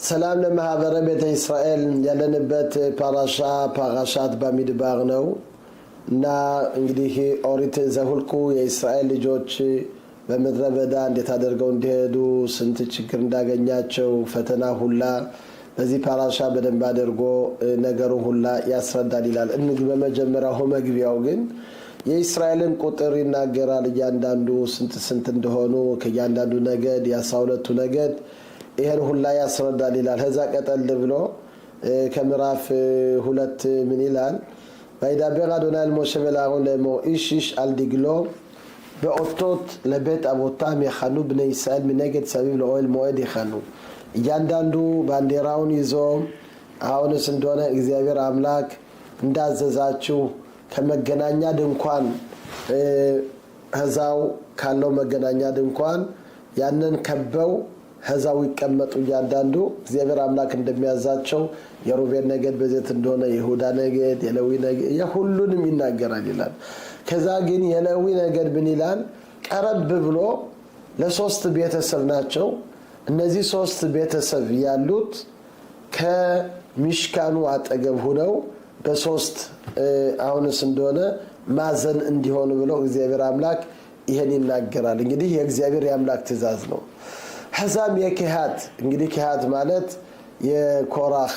ሰላም ለማህበረ ቤተ እስራኤል ያለንበት ፓራሻት በሚድባር ነው እና እንግዲህ ኦሪት ዘሁልቁ የእስራኤል ልጆች በምድረ በዳ እንዴት አድርገው እንደሄዱ ስንት ችግር እንዳገኛቸው ፈተና ሁላ በዚህ ፓራሻ በደንብ አድርጎ ነገሩ ሁላ ያስረዳል ይላል። እንግዲህ በመጀመሪያው መግቢያው ግን የእስራኤልን ቁጥር ይናገራል። እያንዳንዱ ስንት እንደሆኑ ከእያንዳንዱ ነገድ የ12ቱ ነገድ ይሄን ሁላ ያስረዳል ይላል። ከዛ ቀጠል ብሎ ከምዕራፍ 2 ምን ይላል? וידבר אדוני אל משה ולאהרון לאמור איש איש על דגלו באותות לבית אבותם יכנו בני ישראל מנגד סביב לאוהל מועד יכנו እያንዳንዱ ባንዲራውን ይዞ አሁንስ እንደሆነ እግዚአብሔር አምላክ እንዳዘዛችሁ ከመገናኛ ድንኳን ህዛው ካለው መገናኛ ድንኳን ያንን ከበው ህዛው ይቀመጡ እያንዳንዱ እግዚአብሔር አምላክ እንደሚያዛቸው የሩቤን ነገድ በዘት እንደሆነ ይሁዳ ነገድ የሌዊ ነገድ የሁሉንም ይናገራል ይላል። ከዛ ግን የሌዊ ነገድ ምን ይላል? ቀረብ ብሎ ለሶስት ቤተሰብ ናቸው። እነዚህ ሶስት ቤተሰብ ያሉት ከሚሽካኑ አጠገብ ሆነው በሶስት አሁንስ እንደሆነ ማዘን እንዲሆኑ ብለው እግዚአብሔር አምላክ ይሄን ይናገራል። እንግዲህ የእግዚአብሔር የአምላክ ትእዛዝ ነው። ሐዛም የኬሃት እንግዲህ ኬሃት ማለት የኮራህ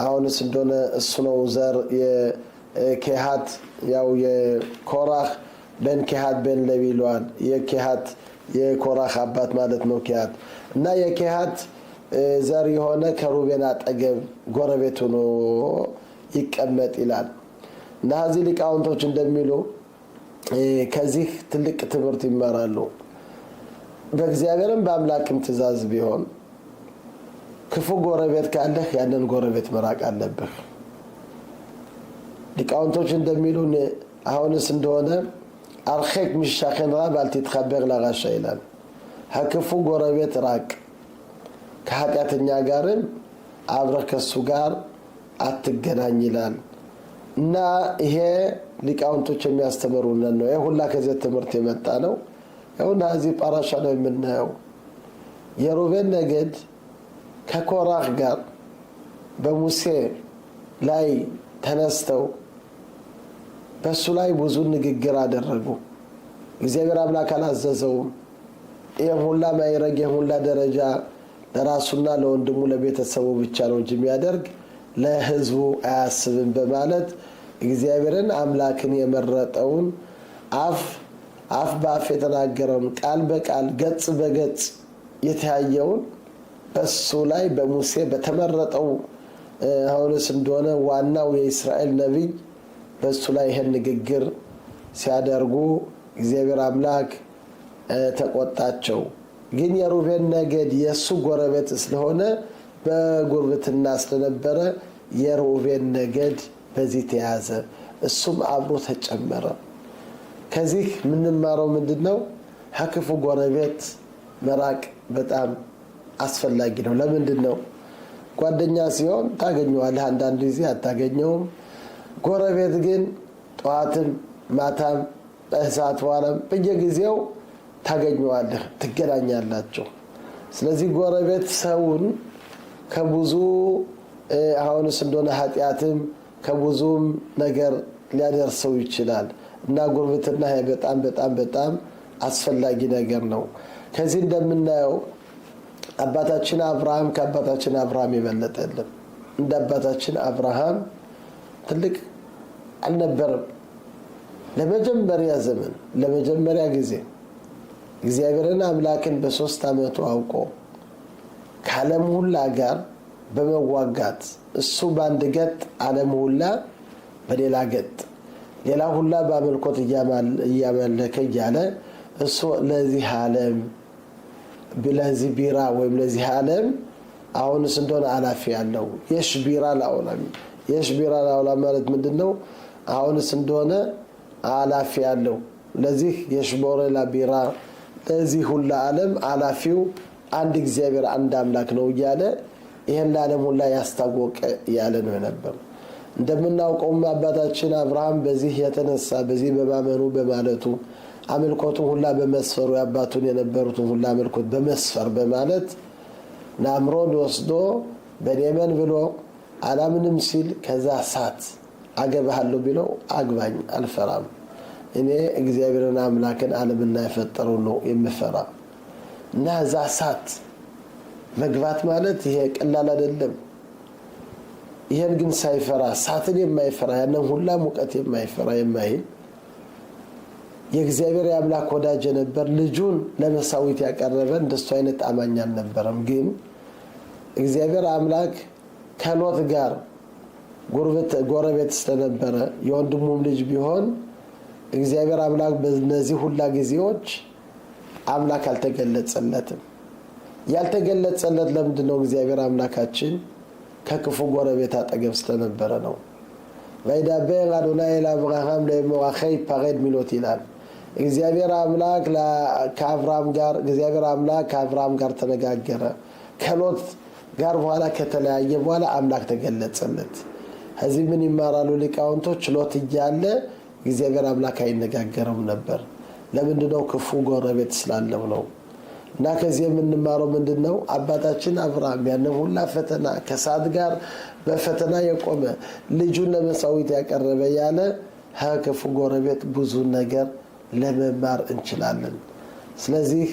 አሁንስ እንደሆነ እሱ ነው ዘር የኬሃት ያው የኮራህ በን ኬሃት በን ሌዊ ይሏል። የኬሃት የኮራህ አባት ማለት ነው ኬሃት እና የኬሃት ዘር የሆነ ከሩቤን አጠገብ ጎረቤቱ ነው ይቀመጥ ይላል። እና እዚህ ሊቃውንቶች እንደሚሉ ከዚህ ትልቅ ትምህርት ይማራሉ። በእግዚአብሔርም በአምላክም ትእዛዝ ቢሆን ክፉ ጎረቤት ካለህ ያንን ጎረቤት መራቅ አለብህ። ሊቃውንቶች እንደሚሉ አሁንስ እንደሆነ አርኼክ ሚሻኸን ራብ አልትትኸበር ለራሻ ይላል። ከክፉ ጎረቤት ራቅ፣ ከኃጢአተኛ ጋርም አብረህ ከሱ ጋር አትገናኝ ይላል። እና ይሄ ሊቃውንቶች የሚያስተምሩን ነው። ይሄ ሁላ ከዚህ ትምህርት የመጣ ነው። ያውና እዚህ ፓራሻ ነው የምናየው የሩቤን ነገድ ከኮራህ ጋር በሙሴ ላይ ተነስተው በሱ ላይ ብዙ ንግግር አደረጉ። እግዚአብሔር አምላክ አላዘዘውም። ይሄን ሁላ ማይረግ ይሄን ሁላ ደረጃ ለራሱና ለወንድሙ ለቤተሰቡ ብቻ ነው እንጂ የሚያደርግ ለህዝቡ አያስብም በማለት እግዚአብሔርን አምላክን የመረጠውን አፍ በአፍ የተናገረውን ቃል በቃል ገጽ በገጽ የተያየውን በሱ ላይ በሙሴ በተመረጠው አሁንስ እንደሆነ ዋናው የእስራኤል ነቢይ በሱ ላይ ይሄን ንግግር ሲያደርጉ እግዚአብሔር አምላክ ተቆጣቸው። ግን የሩቤን ነገድ የሱ ጎረቤት ስለሆነ በጉርብትና ስለነበረ የሩቤን ነገድ በዚህ ተያዘ፣ እሱም አብሮ ተጨመረ። ከዚህ ምንማረው ምንድነው? ከክፉ ጎረቤት መራቅ በጣም አስፈላጊ ነው። ለምንድነው? ጓደኛ ሲሆን ታገኘዋለህ፣ አንዳንድ ጊዜ አታገኘውም። ጎረቤት ግን ጠዋትም ማታም በእሳት በኋላም በየጊዜው ታገኘዋለህ፣ ትገናኛላችሁ። ስለዚህ ጎረቤት ሰውን ከብዙ አሁንስ እንደሆነ ኃጢአትም ከብዙም ነገር ሊያደርሰው ይችላል እና ጉርብትና በጣም በጣም በጣም አስፈላጊ ነገር ነው። ከዚህ እንደምናየው አባታችን አብርሃም ከአባታችን አብርሃም የበለጠ የለም። እንደ አባታችን አብርሃም ትልቅ አልነበረም። ለመጀመሪያ ዘመን ለመጀመሪያ ጊዜ እግዚአብሔርን አምላክን በ3 ዓመቱ አውቆ ከዓለም ሁላ ጋር በመዋጋት እሱ በአንድ ገጥ ዓለም ሁላ በሌላ ገጥ ሌላ ሁላ በአምልኮት እያመለከ እያለ እሱ ለዚህ ዓለም ለዚህ ቢራ ወይም ለዚህ ዓለም አሁንስ እንደሆነ አላፊ ያለው የሽ ቢራ ላውላም የሽ ቢራ ላውላም ማለት ምንድነው? አሁንስ እንደሆነ አላፊ ያለው ለዚህ የሽ ቦሬላ ቢራ ለዚህ ሁላ ዓለም አላፊው አንድ እግዚአብሔር አንድ አምላክ ነው እያለ ይሄን ለዓለም ሁላ ያስታወቀ ያለ ነው ነበር። እንደምናውቀው አባታችን አብርሃም በዚህ የተነሳ በዚህ በማመኑ በማለቱ አምልኮቱ ሁላ በመስፈሩ ያባቱን የነበሩትን ሁላ አምልኮት በመስፈር በማለት ናምሮን ወስዶ በኔመን ብሎ አላምንም ሲል ከዛ ሳት አገባሃለሁ ቢለው አግባኝ አልፈራም እኔ እግዚአብሔርን አምላክን ዓለምና የፈጠረው ነው የምፈራ እና ዛ ሳት መግባት ማለት ይሄ ቀላል አይደለም ይሄን ግን ሳይፈራ ሳትን የማይፈራ ያንን ሁላ ሙቀት የማይፈራ የማይል የእግዚአብሔር አምላክ ወዳጅ ነበር ልጁን ለመሳዊት ያቀረበ እንደሱ አይነት አማኝ አልነበረም ግን እግዚአብሔር አምላክ ከሎጥ ጋር ጎረቤት ስለነበረ የወንድሙም ልጅ ቢሆን እግዚአብሔር አምላክ በእነዚህ ሁላ ጊዜዎች አምላክ አልተገለጸለትም ያልተገለጸለት ለምንድነው እግዚአብሔር አምላካችን ከክፉ ጎረቤት አጠገብ ስለነበረ ነው ወይዳበር አዶናይ ለአብርሃም ለሞአኸይ ፓሬድ ሚሎት ይላል እግዚአብሔር አምላክ ከአብርሃም ጋር ተነጋገረ ከሎጥ ጋር በኋላ ከተለያየ በኋላ አምላክ ተገለጸለት እዚህ ምን ይማራሉ ሊቃውንቶች ሎጥ እያለ እግዚአብሔር አምላክ አይነጋገረም ነበር ለምንድነው ክፉ ጎረቤት ስላለው ነው እና ከዚህ የምንማረው ምንድነው አባታችን አብርሃም ያንን ሁላ ፈተና ከሳት ጋር በፈተና የቆመ ልጁን ለመሳዊት ያቀረበ ያለ ከክፉ ጎረቤት ብዙ ነገር ለመማር እንችላለን ስለዚህ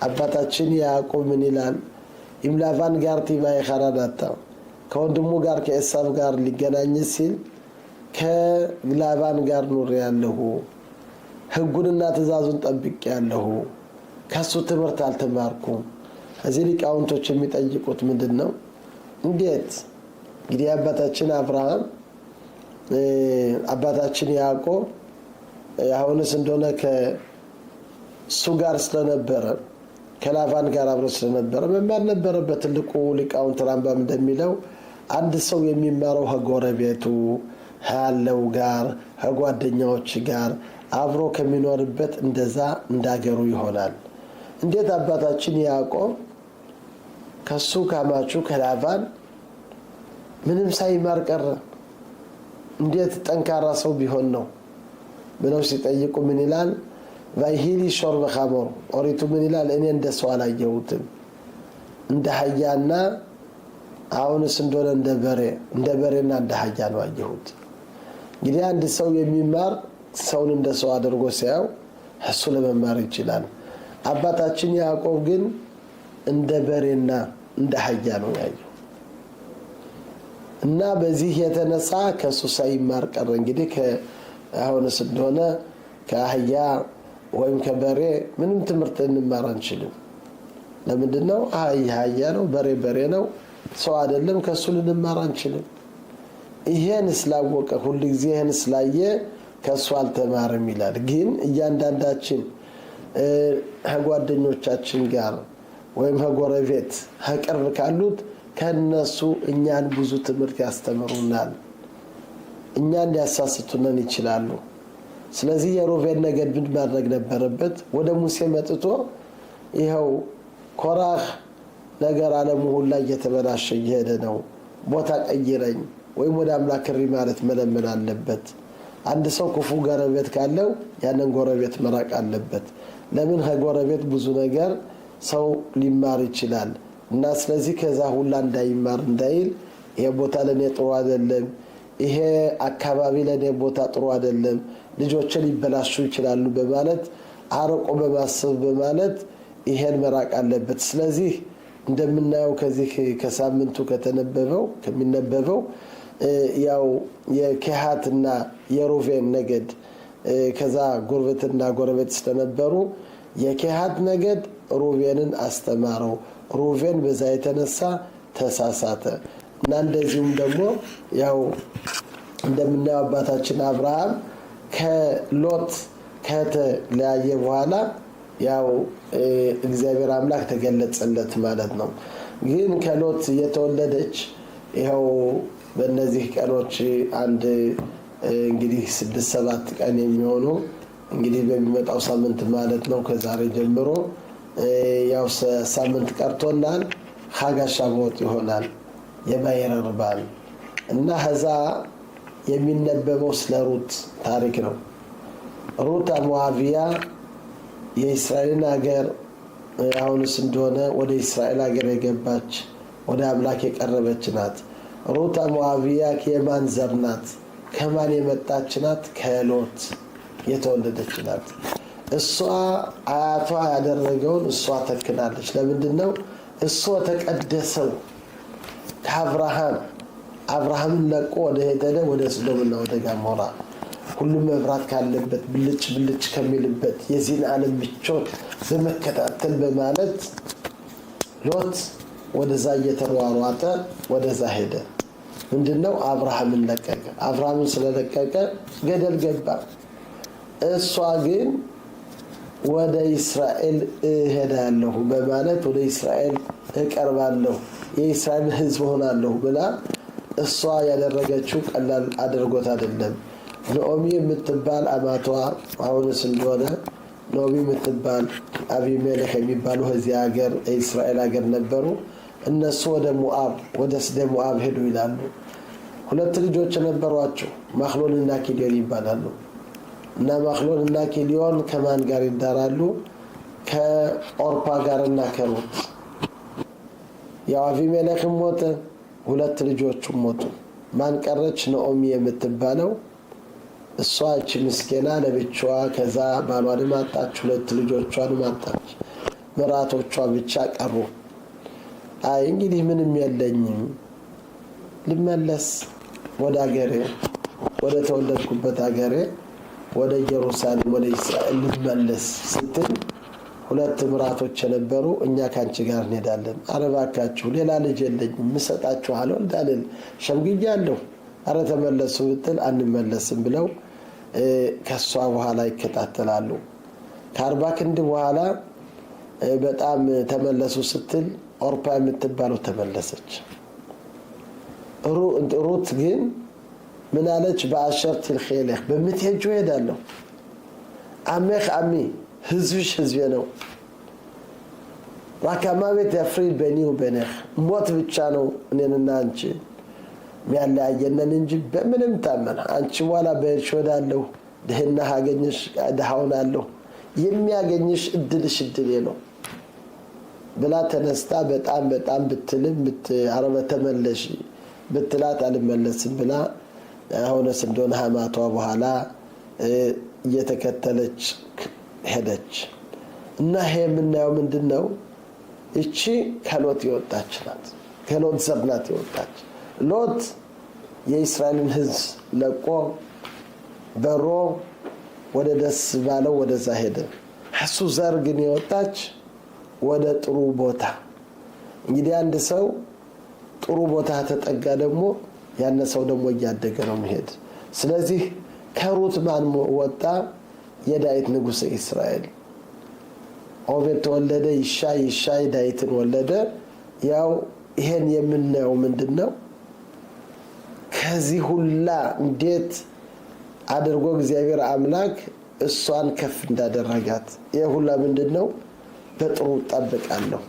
አባታችን ያዕቆብ ምን ይላል ኢምላቫን ጋር ቲባይ ኻራዳታ ከወንድሙ ጋር ከኤሳው ጋር ሊገናኝ ሲል ከላባን ጋር ኑር ያለሁ ህጉንና ትእዛዙን ጠብቅ ያለሁ ከሱ ትምህርት አልተማርኩም እዚህ ሊቃውንቶች የሚጠይቁት ምንድነው እንዴት እንግዲህ አባታችን አብርሃም አባታችን ያዕቆብ አሁንስ እንደሆነ ከሱ ጋር ስለነበረ ከላባን ጋር አብሮ ስለነበረ መማር ነበረበት ትልቁ ሊቃውንት ራምባም እንደሚለው አንድ ሰው የሚማረው ከጎረቤቱ ያለው ጋር ከጓደኛዎች ጋር አብሮ ከሚኖርበት እንደዛ እንዳገሩ ይሆናል እንዴት አባታችን ያዕቆብ ከሱ ካማቹ ከላባን ምንም ሳይማር ቀረ እንዴት ጠንካራ ሰው ቢሆን ነው ብለው ሲጠይቁ ምን ይላል ቫይሂሊ ሾርበ ኻሞር ኦሪቱ ምን ይላል እኔ እንደሰው አላየሁትም እንደ ሀያና አሁንስ እንደሆነ እንደ በሬና እንደ ሀያ ነው አየሁት እንግዲህ አንድ ሰው የሚማር ሰውን እንደሰው አድርጎ ሲያው እሱ ለመማር ይችላል አባታችን ያዕቆብ ግን እንደ በሬና እንደ ሀያ ነው ያየው እና በዚህ የተነሳ ከሱ ሳይማር ቀረ እንግዲህ አሁንስ እንደሆነ ከአህያ ወይም ከበሬ ምንም ትምህርት እንማር አንችልም ለምንድነው አህያ ነው በሬ ነው ሰው አይደለም ከሱ ልንማር አንችልም ይሄን ስላወቀ ሁሉ ጊዜ ይሄን ስላየ ከሱ አልተማረም ይላል ግን እያንዳንዳችን ከጓደኞቻችን ጋር ወይም ከጎረቤት ከቅርብ ካሉት ከነሱ እኛን ብዙ ትምህርት ያስተምሩናል እኛን ሊያሳስቱን ይችላሉ ስለዚህ የሮቤል ነገድ ምን ማድረግ ነበረበት ወደ ሙሴ መጥቶ ይሄው ኮራህ ነገር ዓለሙ ሁሉ እየተበላሸ ይሄደ ነው ቦታ ቀይረኝ ወይም ወደ አምላክ ሪ ማለት መለመን አለበት አንድ ሰው ክፉ ጎረቤት ካለው ያንን ጎረቤት መራቅ አለበት ለምን ከጎረቤት ብዙ ነገር ሰው ሊማር ይችላል እና ስለዚህ ከዛ ሁሉ እንዳይማር እንዳይል ይሄ ቦታ ለኔ ጥሩ አይደለም ይሄ አካባቢ ለኔ ቦታ ጥሩ አይደለም ልጆች ሊበላሹ ይችላሉ በማለት አርቆ በማሰብ በማለት ይሄን መራቅ አለበት ስለዚህ እንደምናየው ከዚህ ከሳምንቱ ከሚነበበው ያው የኬሃትና የሩቬን ነገድ ከዛ ጎረቤትና ጎረቤት ስለነበሩ የኬሃት ነገድ ሩቬንን አስተማረው ሩቬን በዛ የተነሳ ተሳሳተ እና እንደዚሁም ደግሞ ያው እንደምናየው አባታችን አብርሃም ከሎጥ ከተለያየ በኋላ ያው እግዚአብሔር አምላክ ተገለጸለት ማለት ነው ግን ከሎጥ የተወለደች ይሄው በእነዚህ ቀኖች አንድ እንግዲህ 6-7 ቀን የሚሆኑ እንግዲህ በሚመጣው ሳምንት ማለት ነው ከዛሬ ጀምሮ ያው ሳምንት ቀርቶናል ሐጋሻ ሞት ይሆናል የባይረር በዓል እና ሀዛ የሚነበበው ስለ ሩት ታሪክ ነው ሩት ሞዓብያ የእስራኤልን ሀገር አሁንስ እንደሆነ ወደ እስራኤል ሀገር የገባች ወደ አምላክ የቀረበች ናት። ሩት ሞዓብያ ከየማን ዘር ናት? ከማን የመጣች ናት? ከሎጥ የተወለደች ናት። እሷ አያቷ ያደረገውን እሷ ተክናለች። ለምንድነው? እሷ ተቀደሰው ከአብርሃምን ለቆ ወደ ሄደ ወደ ሰዶምና ወደ ገሞራ ሁሉም መብራት ካለበት ብልጭ ብልጭ ከሚልበት የዚህን ዓለም ምቾት በመከታተል በማለት ሎጥ ወደዛ እየተሯሯጠ ወደዛ ሄደ። ምንድነው? አብርሃምን ለቀቀ። አብርሃምን ስለለቀቀ ገደል ገባ። እሷ ግን ወደ እስራኤል እሄዳለሁ በማለት ወደ እስራኤል እቀርባለሁ፣ የእስራኤል ሕዝብ ሆናለሁ ብላ እሷ ያደረገችው ቀላል አድርጎት አይደለም። ኖኦሚ የምትባል አማቷ አሁንስ እንደሆነ ኖኦሚ የምትባል አቢሜሌክ የሚባሉ እዚህ ሀገር የእስራኤል ሀገር ነበሩ። እነሱ ወደ ስደ ሞዓብ ሄዱ ይላሉ። 2 ልጆች ነበሯቸው፣ ማክሎን እና ኪሊዮን ይባላሉ። እና ማክሎን እና ኪሊዮን ከማን ጋር ይዳራሉ? ከኦርፓ ጋር እና ከሩት። ያው አቢሜሌክም ሞተ፣ 2 ልጆቹም ሞቱ። ማን ቀረች? ኖኦሚ የምትባለው እሷ እቺ ምስኪና ለብቻዋ ከዛ ባሏንም አጣች፣ 2 ልጆቿንም አጣች፣ ምራቶቿ ብቻ ቀሩ። አይ እንግዲህ ምንም የለኝም ልመለስ ወደ ሀገሬ፣ ወደ ተወለድኩበት ሀገሬ ወደ ኢየሩሳሌም ወደ እስራኤል ልመለስ ስትል 2 ምራቶች የነበሩ እኛ ካንቺ ጋር እንሄዳለን፣ ኧረ እባካችሁ ሌላ ልጅ የለኝም ምሰጣችኋለሁ እንዳልል ሸምግያለሁ፣ ኧረ ተመለሱ ብትል አንመለስም ብለው ከሷ በኋላ ይከታተላሉ። ከ40 ክንድ በኋላ በጣም ተመለሱ ስትል ኦርፓ የምትባለው ተመለሰች። ሩት ግን ምን አለች? በአሸርት ልኼለህ በምትሄጂው ሄዳለሁ፣ አሜህ አሚ ህዝብሽ ህዝቤ ነው፣ ራካማ ቤት ያፍሪድ በኒው በነህ ሞት ብቻ ነው እኔንና አንቺ የሚያለያየነን እንጂ በምንም ታመን አንቺ በኋላ በሄድሽ ወዳለሁ ድህና አገኘሽ ድሃውናለሁ የሚያገኝሽ እድልሽ እድሌ ነው ብላ ተነስታ በጣም ብትልም አረበ ተመለሽ ብትላት አልመለስም ብላ አሁንስ እንደሆነ ሀማቷ በኋላ እየተከተለች ሄደች። እና ይሄ የምናየው ምንድነው? እቺ ከሎጥ የወጣች ናት፣ ከሎጥ ዘር ናት የወጣች። ሎጥ የእስራኤልን ሕዝብ ለቆ በሮ ወደ ደስ ባለው ወደዛ ሄደ። እሱ ዘር ግን የወጣች ወደ ጥሩ ቦታ። እንግዲህ አንድ ሰው ጥሩ ቦታ ተጠጋ ደግሞ ያነ ሰው ደግሞ እያደገ ነው መሄድ። ስለዚህ ከሩት ማን ወጣ? የዳዊት ንጉሥ እስራኤል ኦቤድ ተወለደ። ይሻይ ዳዊትን ወለደ። ያው ይሄን የምናየው ምንድነው? ከዚህ ሁላ እንዴት አድርጎ እግዚአብሔር አምላክ እሷን ከፍ እንዳደረጋት ይሄ ሁላ ምንድነው? በጥሩ ጠብቃለሁ፣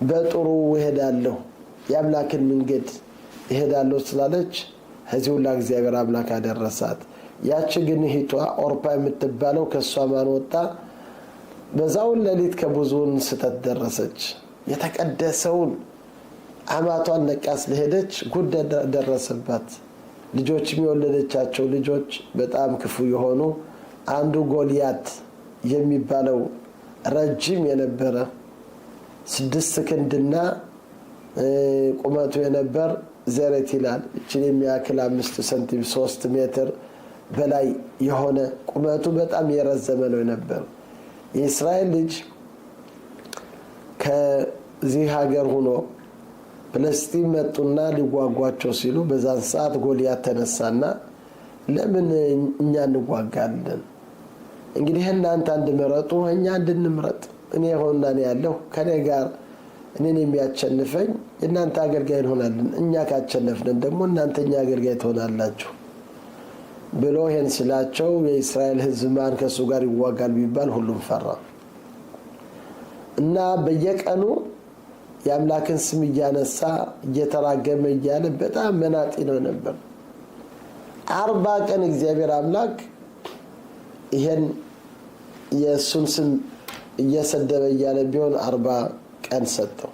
በጥሩ እሄዳለሁ፣ የአምላክን መንገድ እሄዳለሁ ስላለች ከዚህ ሁላ እግዚአብሔር አምላክ አደረሳት። ያቺ ግን እህቷ ኦርፓ የምትባለው ከሷ ማን ወጣ? በዛውን ሌሊት ከብዙውን ስተት ደረሰች። የተቀደሰውን አማቷን ነቃ ስለሄደች ጉድ ደረሰባት። ልጆችም የወለደቻቸው ልጆች በጣም ክፉ የሆኑ አንዱ ጎልያት የሚባለው ረጅም የነበረ 6 ክንድና ቁመቱ የነበር ዘረት ይላል። እችን የሚያክል 5 ሰንቲም 3 ሜትር በላይ የሆነ ቁመቱ በጣም የረዘመ ነው የነበር። የእስራኤል ልጅ ከዚህ ሀገር ሆኖ ፍልስጤም መጡና ሊዋጓቸው ሲሉ በዛን ሰዓት ጎልያት ተነሳና ለምን እኛ እንዋጋለን? እንግዲህ እናንተ አንድ መረጡ፣ እኛ እንድንምረጥ፣ እኔ ሆናኔ ያለው ከኔ ጋር እኔን የሚያቸንፈኝ እናንተ አገልጋይ እንሆናለን፣ እኛ ካቸነፍን ደግሞ እናንተ እኛ አገልጋይ ትሆናላችሁ ብሎ ይሄን ስላቸው የእስራኤል ሕዝብ ማን ከሱ ጋር ይዋጋል ቢባል ሁሉም ፈራ እና በየቀኑ የአምላክን ስም እያነሳ እየተራገመ እያለ በጣም መናጢ ነው ነበር። 40 ቀን እግዚአብሔር አምላክ ይሄን የእሱን ስም እየሰደበ እያለ ቢሆን 40 ቀን ሰጠው።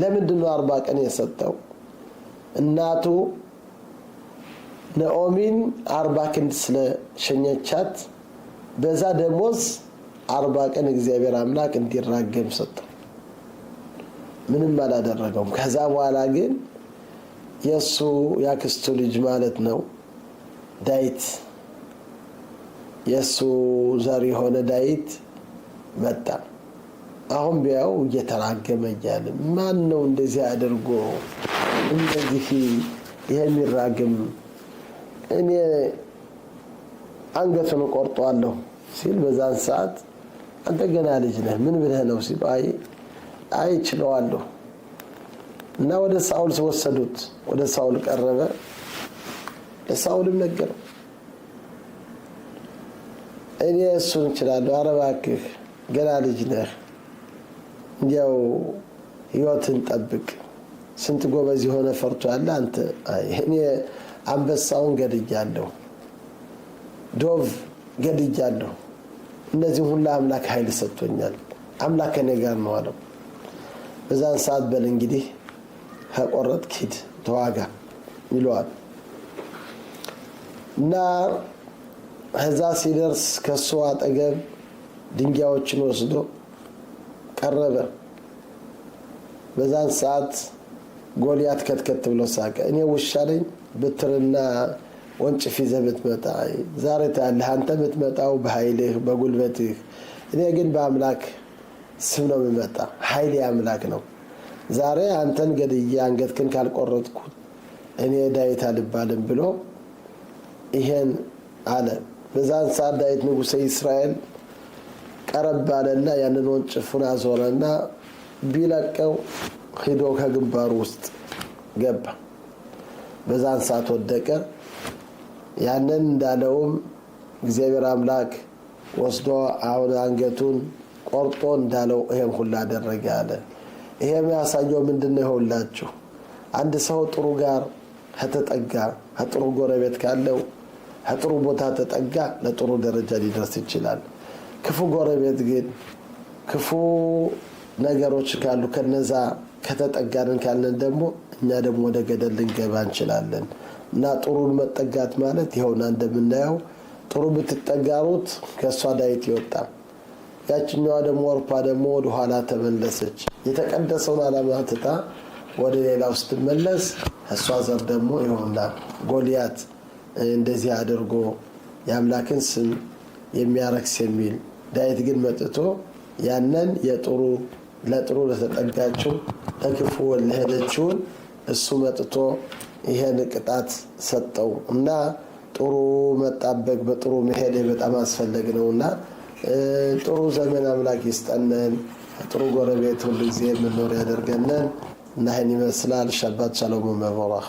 ለምንድነው 40 ቀን የሰጠው? እናቱ ነኦሚን 40 ክንድ ስለሸኘቻት በዛ ደሞዝ 40 ቀን እግዚአብሔር አምላክ እንዲራገም ሰጠው። ምንም አላደረገውም። ከዛ በኋላ ግን የሱ ያክስቱ ልጅ ማለት ነው ዳዊት የሱ ዘር የሆነ ዳዊት መጣ። አሁን ቢያው እየተራገመ እያለ ማን ነው እንደዚህ አድርጎ እንደዚህ የሚራገም? እኔ አንገቱን ቆርጧለሁ ሲል በዛን ሰዓት አንተ ገና ልጅ ነህ ምን ብለህ ነው ሲል አይ ችለዋለሁ እና ወደ ሳውል ወሰዱት። ወደ ሳውል ቀረበ። ለሳውልም ነገረው እኔ እሱን እችላለሁ፣ ኧረ እባክህ ገና ልጅ ነህ፣ እንዲያው ህይወትን ጠብቅ፣ ስንት ጎበዝ የሆነ ፈርቶ ያለ አንተ። እኔ አንበሳውን ገድያለሁ፣ ዶቭ ገድያለሁ፣ እነዚህ ሁሉ አምላክ ኃይል ሰጥቶኛል፣ አምላክ ከኔ ጋር ነው አለው። በዛን ሰዓት በል እንግዲህ ከቆረጥክ ሂድ ተዋጋ ይለዋል። እና ከዛ ሲደርስ ከሱ አጠገብ ድንጋዮችን ወስዶ ቀረበ። በዛን ሰዓት ጎልያት ከትከት ብሎ ሳቀ። እኔ ውሻ ነኝ በትርና ወንጭፍ ይዘህ ብትመጣ ዛሬ ታያለህ፣ አንተ የምትመጣው በኃይልህ በጉልበትህ፣ እኔ ግን በአምላክ ስም ነው የምመጣ፣ ኃይል አምላክ ነው። ዛሬ አንተን ገድዬ አንገትክን ካልቆረጥኩ እኔ ዳዊት አልባልም ብሎ ይሄን አለ። በዛን ሰዓት ዳዊት ንጉሠ እስራኤል ቀረብ አለና ያንን ወንጭፉን አዞረና ቢለቀው ሄዶ ከግንባሩ ውስጥ ገባ። በዛን ሰዓት ወደቀ። ያንን እንዳለውም እግዚአብሔር አምላክ ወስዶ አሁን አንገቱን ቆርጦ እንዳለው ይሄን ሁሉ አደረገ አለ። ይሄ የሚያሳየው ምንድነው? ይኸውላችሁ አንድ ሰው ጥሩ ጋር ከተጠጋ ከጥሩ ጎረቤት ካለው ከጥሩ ቦታ ተጠጋ ለጥሩ ደረጃ ሊደርስ ይችላል። ክፉ ጎረቤት ግን ክፉ ነገሮች ካሉ ከነዛ ከተጠጋንን ካለን ደግሞ እኛ ደግሞ ወደ ገደል ልንገባ እንችላለን። እና ጥሩን መጠጋት ማለት ይኸውና እንደምናየው ጥሩ ብትጠጋሩት ከሷ ዳዊት ይወጣ። ያችኛዋ ደግሞ ወርፓ ደግሞ ወደ ኋላ ተመለሰች። የተቀደሰውን ዓላማ ትታ ወደ ሌላው ስትመለስ እሷ ዘር ደግሞ ይኸውና ጎልያት እንደዚህ አድርጎ የአምላክን ስም የሚያረክስ የሚል ዳዊት ግን መጥቶ ያንን የጥሩ ለጥሩ ለተጠጋችው ለክፉ ለሄደችውን እሱ መጥቶ ይሄን ቅጣት ሰጠው። እና ጥሩ መጣበቅ በጥሩ መሄድ በጣም አስፈላጊ ነውና ጥሩ ዘመን አምላክ ይስጠነን። ጥሩ ጎረቤት ሁሉ ጊዜ መኖር ያደርገናል። እና ይሄን ይመስላል። ሸባት ሻሎም መባረክ